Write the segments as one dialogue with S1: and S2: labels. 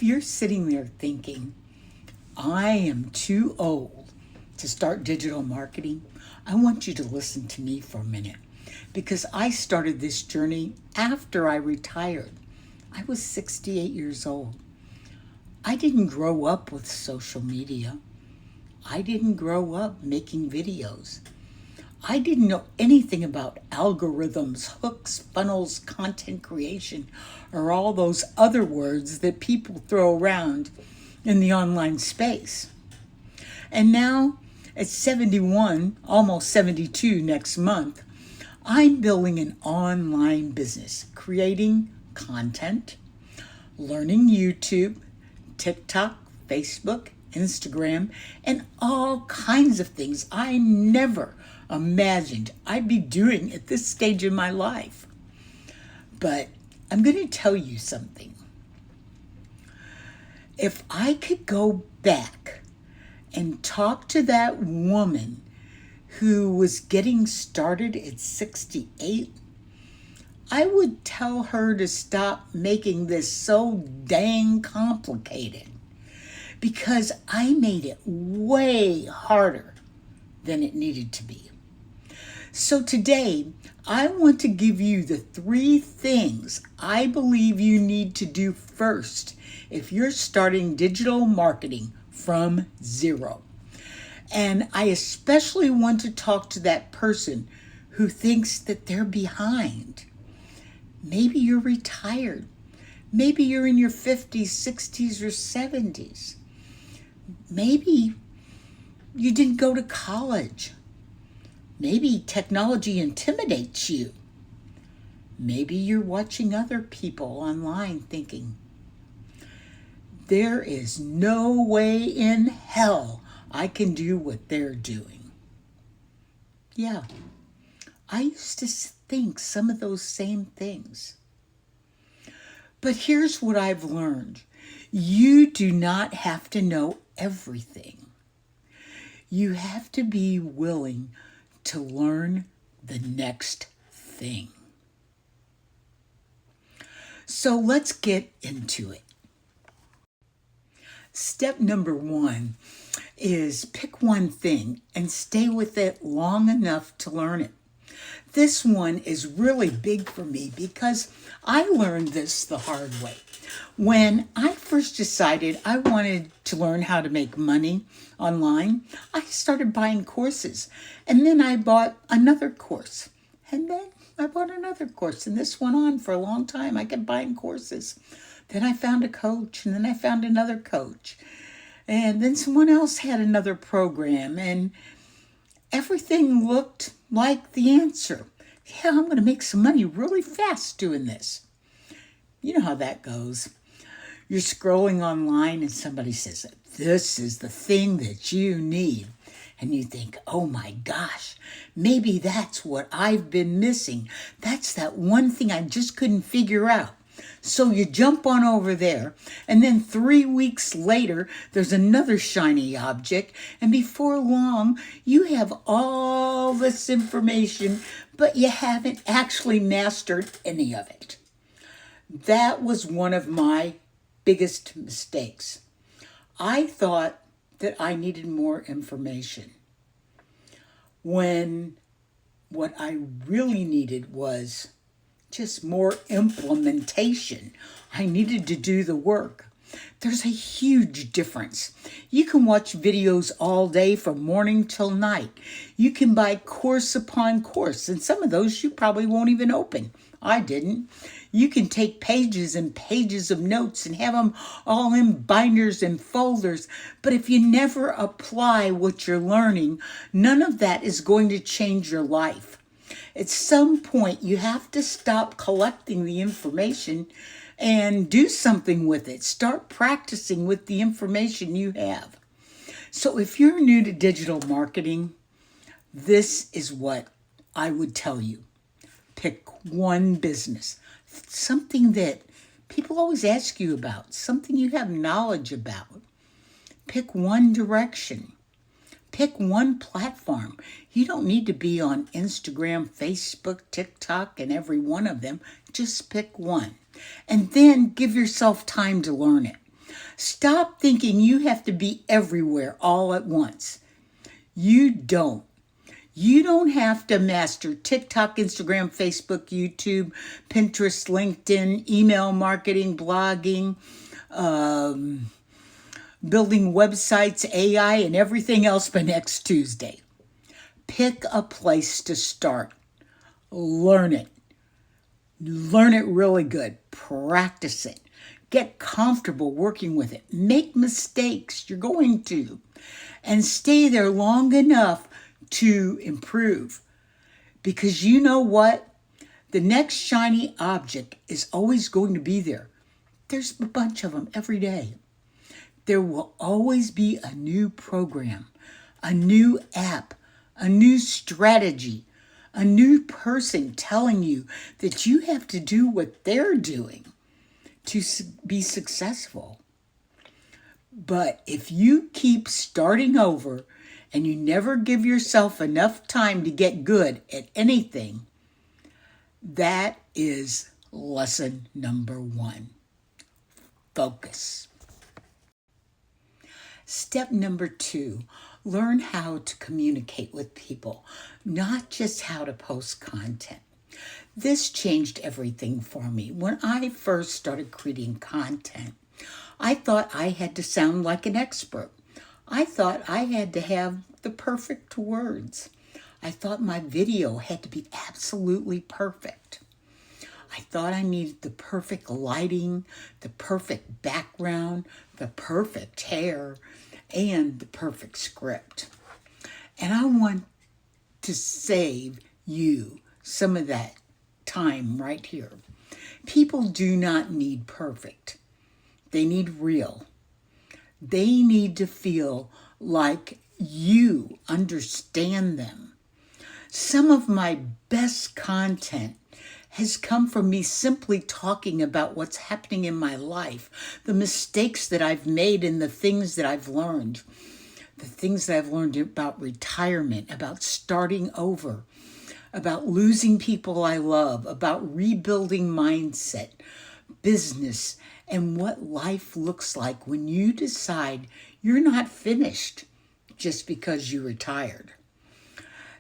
S1: you're sitting there thinking, I am too old to start digital marketing, I want you to listen to me for a minute because I started this journey after I retired. I was 68 years old. I didn't grow up with social media. I didn't grow up making videos. I didn't know anything about algorithms, hooks, funnels, content creation, or all those other words that people throw around in the online space. And now, at 71, almost 72 next month, I'm building an online business, creating content, learning YouTube, TikTok, Facebook, Instagram, and all kinds of things I never imagined I'd be doing at this stage in my life. But I'm going to tell you something. If I could go back and talk to that woman who was getting started at 68, I would tell her to stop making this so dang complicated because I made it way harder than it needed to be. So today, I want to give you the 3 things I believe you need to do first if you're starting digital marketing from zero. And I especially want to talk to that person who thinks that they're behind. Maybe you're retired. Maybe you're in your 50s, 60s, or 70s. Maybe you didn't go to college. Maybe technology intimidates you. Maybe you're watching other people online thinking, there is no way in hell I can do what they're doing. Yeah, I used to think some of those same things. But here's what I've learned. You do not have to know everything. You have to be willing to learn the next thing. So let's get into it. Step number 1 is pick one thing and stay with it long enough to learn it. This one is really big for me because I learned this the hard way. When I first decided I wanted to learn how to make money online, I started buying courses. And then I bought another course. And then I bought another course. And this went on for a long time. I kept buying courses. Then I found a coach. And then I found another coach. And then someone else had another program. And everything looked like the answer. Yeah, I'm going to make some money really fast doing this. You know how that goes. You're scrolling online and somebody says, this is the thing that you need. And you think, oh my gosh, maybe that's what I've been missing. That's that one thing I just couldn't figure out. So you jump on over there, and then 3 weeks later, there's another shiny object, and before long, you have all this information, but you haven't actually mastered any of it. That was one of my biggest mistakes. I thought that I needed more information, when what I really needed was just more implementation. I needed to do the work. There's a huge difference. You can watch videos all day from morning till night. You can buy course upon course, and some of those you probably won't even open. I didn't. You can take pages and pages of notes and have them all in binders and folders. But if you never apply what you're learning, none of that is going to change your life. At some point, you have to stop collecting the information and do something with it. Start practicing with the information you have. So if you're new to digital marketing, this is what I would tell you. Pick one business, something that people always ask you about, something you have knowledge about. Pick one direction. Pick one platform. You don't need to be on Instagram, Facebook, TikTok, and every one of them. Just pick one. And then give yourself time to learn it. Stop thinking you have to be everywhere all at once. You don't. You don't have to master TikTok, Instagram, Facebook, YouTube, Pinterest, LinkedIn, email marketing, blogging, building websites, AI, and everything else by next Tuesday. Pick a place to start. Learn it. Learn it really good. Practice it. Get comfortable working with it. Make mistakes. You're going to. And stay there long enough to improve. Because you know what? The next shiny object is always going to be there. There's a bunch of them every day. There will always be a new program, a new app, a new strategy, a new person telling you that you have to do what they're doing to be successful. But if you keep starting over and you never give yourself enough time to get good at anything, that is lesson number 1. Focus. Step number 2, learn how to communicate with people, not just how to post content. This changed everything for me. When I first started creating content, I thought I had to sound like an expert. I thought I had to have the perfect words. I thought my video had to be absolutely perfect. I thought I needed the perfect lighting, the perfect background, the perfect hair, and the perfect script. And I want to save you some of that time right here. People do not need perfect. They need real. They need to feel like you understand them. Some of my best content has come from me simply talking about what's happening in my life, the mistakes that I've made and the things that I've learned. The things that I've learned about retirement, about starting over, about losing people I love, about rebuilding mindset, business, and what life looks like when you decide you're not finished just because you retired.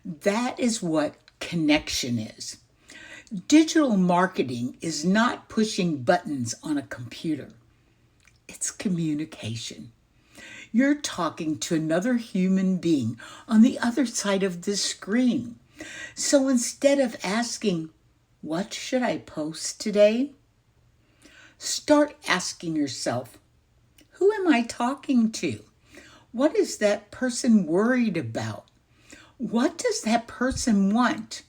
S1: That is what connection is. Digital marketing is not pushing buttons on a computer. It's communication. You're talking to another human being on the other side of the screen. So instead of asking, what should I post today? Start asking yourself, who am I talking to? What is that person worried about? What does that person want?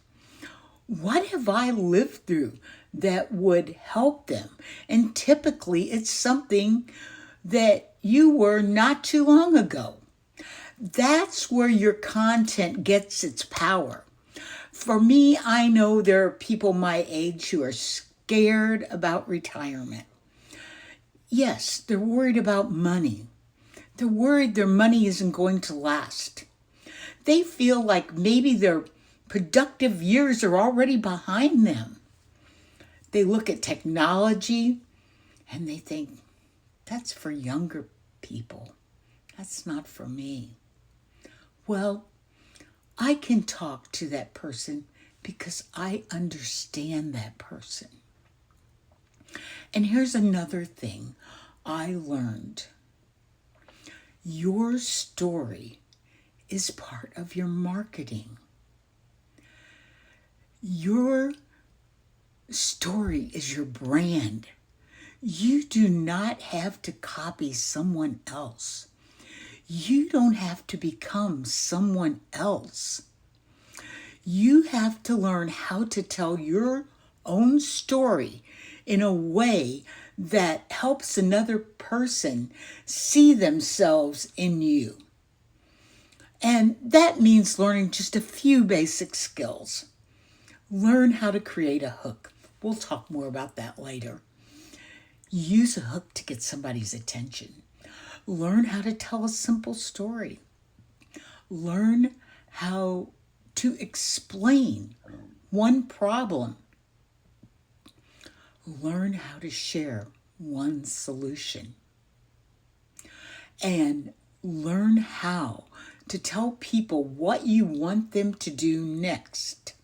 S1: What have I lived through that would help them? And typically it's something that you were not too long ago. That's where your content gets its power. For me, I know there are people my age who are scared about retirement. Yes, they're worried about money. They're worried their money isn't going to last. They feel like maybe their productive years are already behind them. They look at technology and they think, that's for younger people. That's not for me. Well, I can talk to that person because I understand that person. And here's another thing I learned. Your story is part of your marketing. Your story is your brand. You do not have to copy someone else. You don't have to become someone else. You have to learn how to tell your own story in a way that helps another person see themselves in you. And that means learning just a few basic skills. Learn how to create a hook. We'll talk more about that later. Use a hook to get somebody's attention. Learn how to tell a simple story. Learn how to explain one problem. Learn how to share one solution. and learn how to tell people what you want them to do next.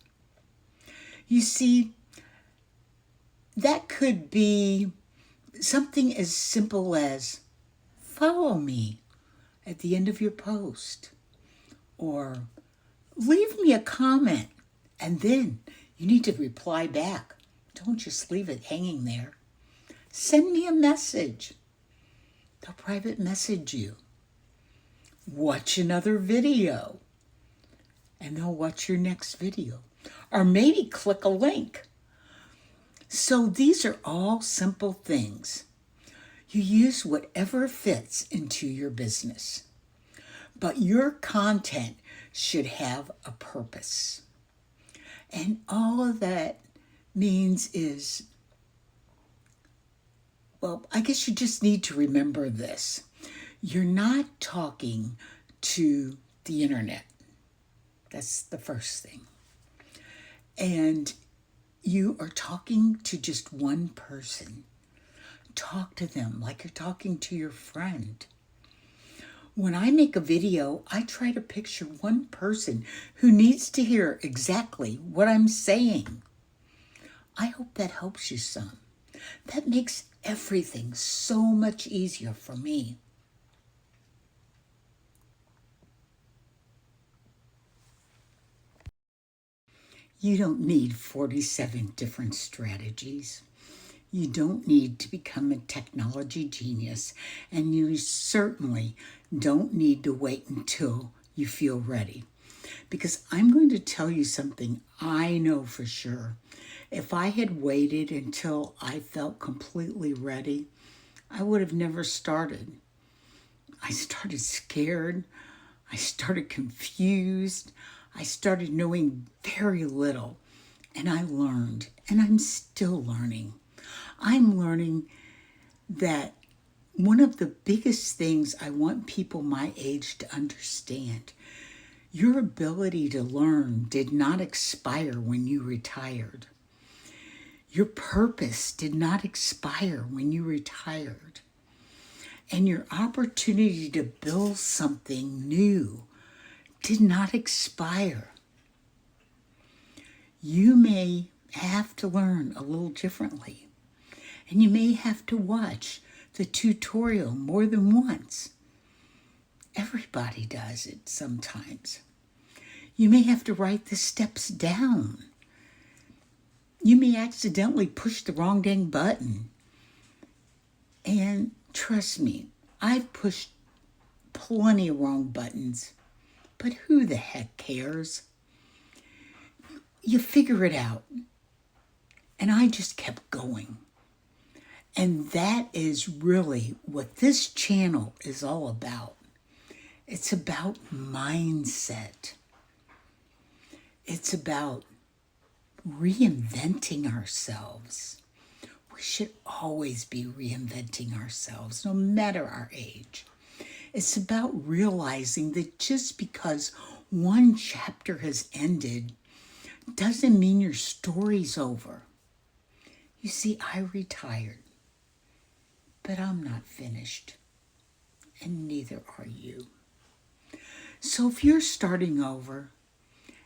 S1: You see, that could be something as simple as follow me at the end of your post, or leave me a comment, and then you need to reply back. Don't just leave it hanging there. Send me a message. They'll private message you. Watch another video, and they'll watch your next video. Or maybe click a link. So these are all simple things. You use whatever fits into your business. But your content should have a purpose. And all of that means is, well, I guess you just need to remember this. You're not talking to the internet. That's the first thing. And you are talking to just one person. Talk to them like you're talking to your friend. When I make a video, I try to picture one person who needs to hear exactly what I'm saying. I hope that helps you some. That makes everything so much easier for me. You don't need 47 different strategies. You don't need to become a technology genius, and you certainly don't need to wait until you feel ready. Because I'm going to tell you something I know for sure. If I had waited until I felt completely ready, I would have never started. I started scared. I started confused. I started knowing very little. And I learned, and I'm still learning. I'm learning that one of the biggest things I want people my age to understand, your ability to learn did not expire when you retired. Your purpose did not expire when you retired. And your opportunity to build something new did not expire. You may have to learn a little differently. And you may have to watch the tutorial more than once. Everybody does it sometimes. You may have to write the steps down. You may accidentally push the wrong dang button. And trust me, I've pushed plenty of wrong buttons, but who the heck cares? You figure it out. And I just kept going. And that is really what this channel is all about. It's about mindset. It's about reinventing ourselves. We should always be reinventing ourselves, no matter our age. It's about realizing that just because one chapter has ended doesn't mean your story's over. You see, I retired, but I'm not finished, and neither are you. So if you're starting over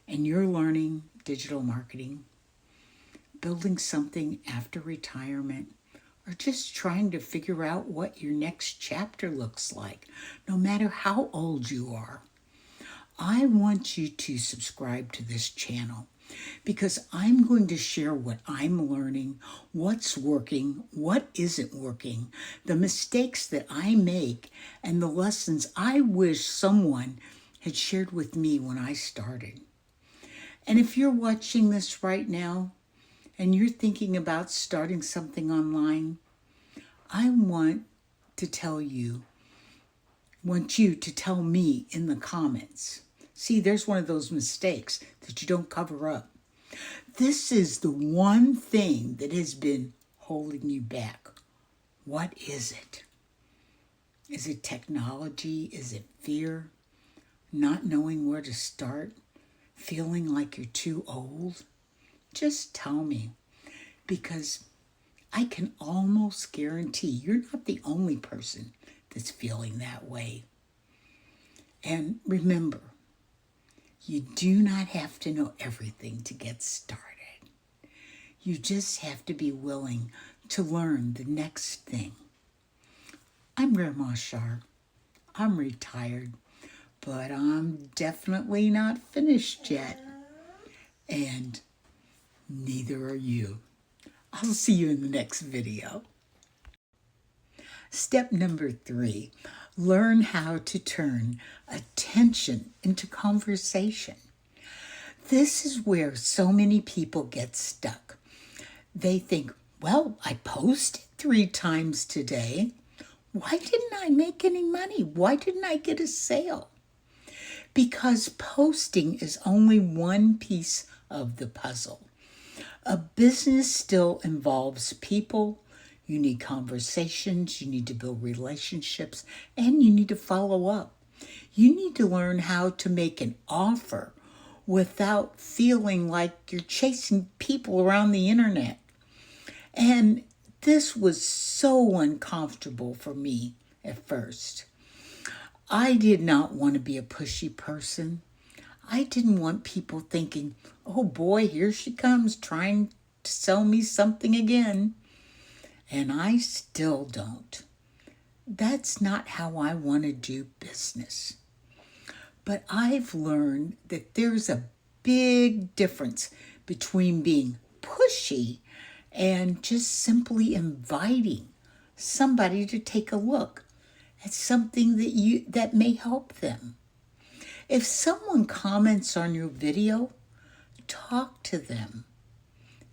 S1: and you're learning digital marketing, building something after retirement, or just trying to figure out what your next chapter looks like, no matter how old you are, I want you to subscribe to this channel because I'm going to share what I'm learning, what's working, what isn't working, the mistakes that I make, and the lessons I wish someone had shared with me when I started. And if you're watching this right now and you're thinking about starting something online, I want you to tell me in the comments. See, there's one of those mistakes that you don't cover up. This is the one thing that has been holding you back. What is it? Is it technology? Is it fear? Not knowing where to start? Feeling like you're too old? Just tell me, because I can almost guarantee you're not the only person that's feeling that way. And remember, you do not have to know everything to get started. You just have to be willing to learn the next thing. I'm Grandma Shar. I'm retired, but I'm definitely not finished yet. And neither are you. I'll see you in the next video. Step number 3, learn how to turn attention into conversation. This is where so many people get stuck. They think, well, I posted 3 times today. Why didn't I make any money? Why didn't I get a sale? Because posting is only one piece of the puzzle. A business still involves people. You need conversations, you need to build relationships, and you need to follow up. You need to learn how to make an offer without feeling like you're chasing people around the internet. And this was so uncomfortable for me at first. I did not want to be a pushy person. I didn't want people thinking, oh boy, here she comes trying to sell me something again. And I still don't. That's not how I want to do business. But I've learned that there's a big difference between being pushy and just simply inviting somebody to take a look at something that may help them. If someone comments on your video, talk to them.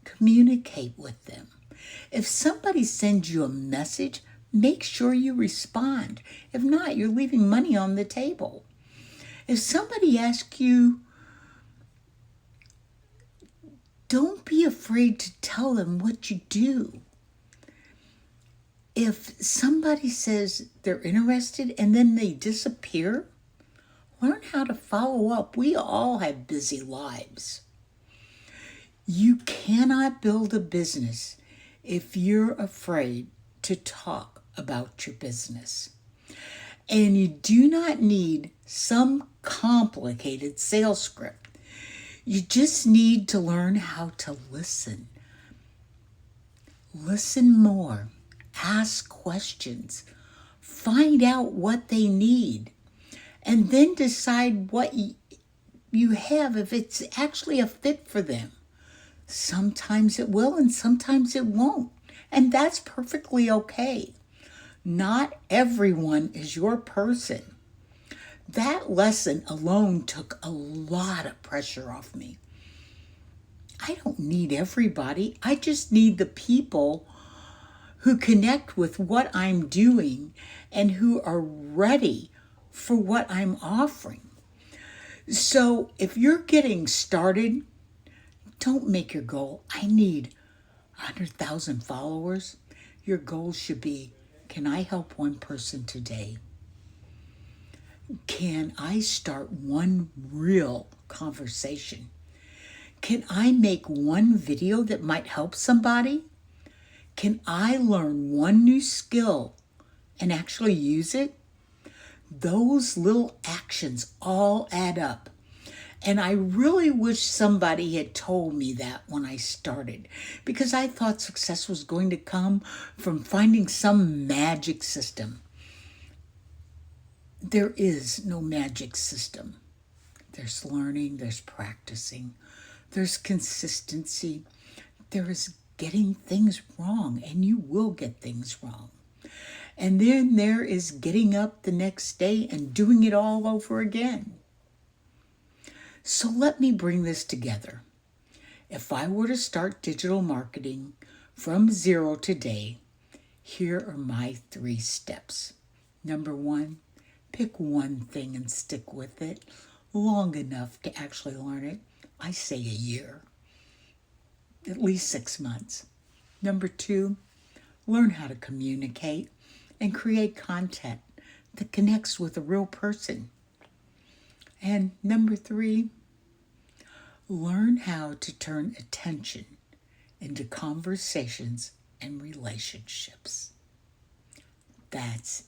S1: Communicate with them. If somebody sends you a message, make sure you respond. If not, you're leaving money on the table. If somebody asks you, don't be afraid to tell them what you do. If somebody says they're interested and then they disappear, learn how to follow up. We all have busy lives. You cannot build a business if you're afraid to talk about your business. And you do not need some complicated sales script. You just need to learn how to listen. Listen more. Ask questions. Find out what they need. And then decide what you have, if it's actually a fit for them. Sometimes it will and sometimes it won't. And that's perfectly okay. Not everyone is your person. That lesson alone took a lot of pressure off me. I don't need everybody. I just need the people who connect with what I'm doing and who are ready for what I'm offering. So if you're getting started, don't make your goal, I need 100,000 followers. Your goal should be, can I help one person today? Can I start one real conversation? Can I make one video that might help somebody? Can I learn one new skill and actually use it? Those little actions all add up. And I really wish somebody had told me that when I started, because I thought success was going to come from finding some magic system. There is no magic system. There's learning, there's practicing, there's consistency, there is getting things wrong, and you will get things wrong. And then there is getting up the next day and doing it all over again. So let me bring this together. If I were to start digital marketing from zero today, here are my 3 steps. Number 1, pick one thing and stick with it long enough to actually learn it. I say a year, at least 6 months. Number 2, learn how to communicate and create content that connects with a real person. And number 3, learn how to turn attention into conversations and relationships. That's